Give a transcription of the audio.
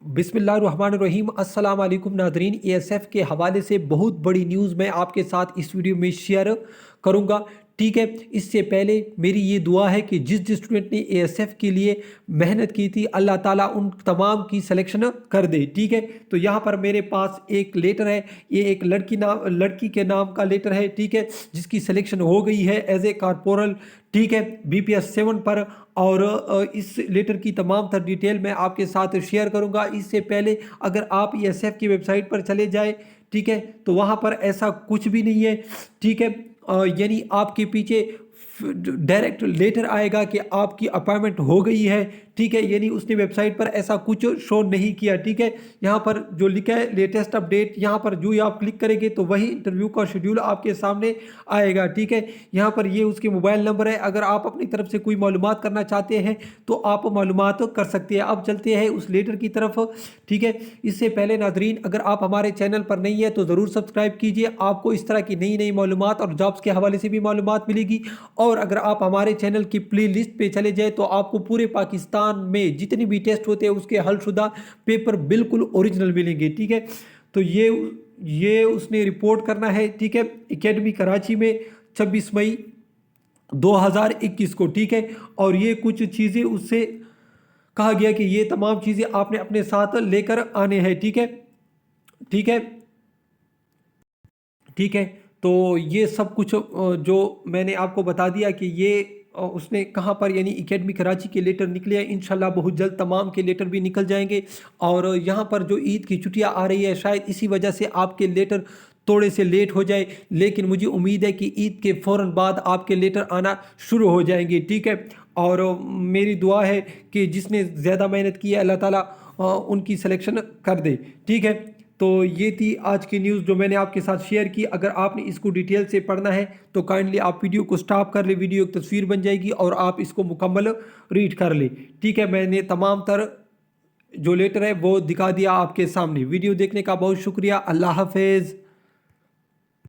बिस्मिल्लाहिर्रहमानिर्रहीम अस्सलाम वालेकुम नादरीन। एएसएफ के हवाले से बहुत बड़ी न्यूज़ मैं आपके साथ इस वीडियो में शेयर करूंगा। ठीक है, इससे पहले मेरी ये दुआ है कि जिस जिस स्टूडेंट ने एएसएफ के लिए मेहनत की थी अल्लाह ताला उन तमाम की सिलेक्शन कर दे। ठीक है, तो यहाँ पर मेरे पास एक लेटर है, ये एक लड़की के नाम का लेटर है। ठीक है, जिसकी सिलेक्शन हो गई है एज ए कारपोरल। ठीक है, बीपीएस 7 पर। और इस लेटर की तमाम तर डिटेल मैं आपके साथ शेयर करूंगा। इससे पहले अगर आप एएसएफ की वेबसाइट पर चले जाए, ठीक है, तो वहां पर ऐसा कुछ भी नहीं है। ठीक है, यानी आपके पीछे डायरेक्ट लेटर आएगा कि आपकी अपॉइंटमेंट हो गई है। ठीक है, यानी उसने वेबसाइट पर ऐसा कुछ शो नहीं किया। ठीक है, यहाँ पर जो लिखा है लेटेस्ट अपडेट, यहाँ पर जो ही आप क्लिक करेंगे तो वही इंटरव्यू का शेड्यूल आपके सामने आएगा। ठीक है, यहाँ पर ये उसके मोबाइल नंबर है। अगर आप अपनी तरफ से कोई मालूमात करना चाहते हैं तो आप मालूमात कर सकते हैं। अब चलते हैं उस लेटर की तरफ। ठीक है, इससे पहले नाजरीन, अगर आप हमारे चैनल पर नहीं है तो ज़रूर सब्सक्राइब कीजिए। आपको इस तरह की नई नई मालूमात और जॉब्स के हवाले से भी मालूमात मिलेगी। और अगर आप हमारे चैनल की प्ले लिस्ट पे चले जाए तो आपको पूरे पाकिस्तान में जितने भी टेस्ट होते हैं उसके हलशुदा पेपर बिल्कुल ओरिजिनल मिलेंगे। ठीक है, तो ये उसने रिपोर्ट करना है। ठीक है, एकेडमी कराची में 26 मई 2021 को। ठीक है, और ये कुछ चीज़ें उससे कहा गया कि ये तमाम चीज़ें आपने अपने साथ लेकर आने हैं। ठीक है, ठीक है, ठीक है, तो ये सब कुछ जो मैंने आपको बता दिया कि ये उसने कहाँ पर, यानी एकेडमी कराची के लेटर निकले हैं। इंशाल्लाह बहुत जल्द तमाम के लेटर भी निकल जाएंगे। और यहाँ पर जो ईद की छुट्टियाँ आ रही है शायद इसी वजह से आपके लेटर थोड़े से लेट हो जाए, लेकिन मुझे उम्मीद है कि ईद के फ़ौरन बाद आपके लेटर आना शुरू हो जाएंगे। ठीक है, और मेरी दुआ है कि जिसने ज़्यादा मेहनत की है अल्लाह ताला उनकी सिलेक्शन कर दे। ठीक है, तो ये थी आज की न्यूज़ जो मैंने आपके साथ शेयर की। अगर आपने इसको डिटेल से पढ़ना है तो काइंडली आप वीडियो को स्टॉप कर ले, वीडियो एक तस्वीर बन जाएगी और आप इसको मुकम्मल रीड कर ले। ठीक है, मैंने तमाम तर जो लेटर है वो दिखा दिया आपके सामने। वीडियो देखने का बहुत शुक्रिया। अल्लाह हाफिज़।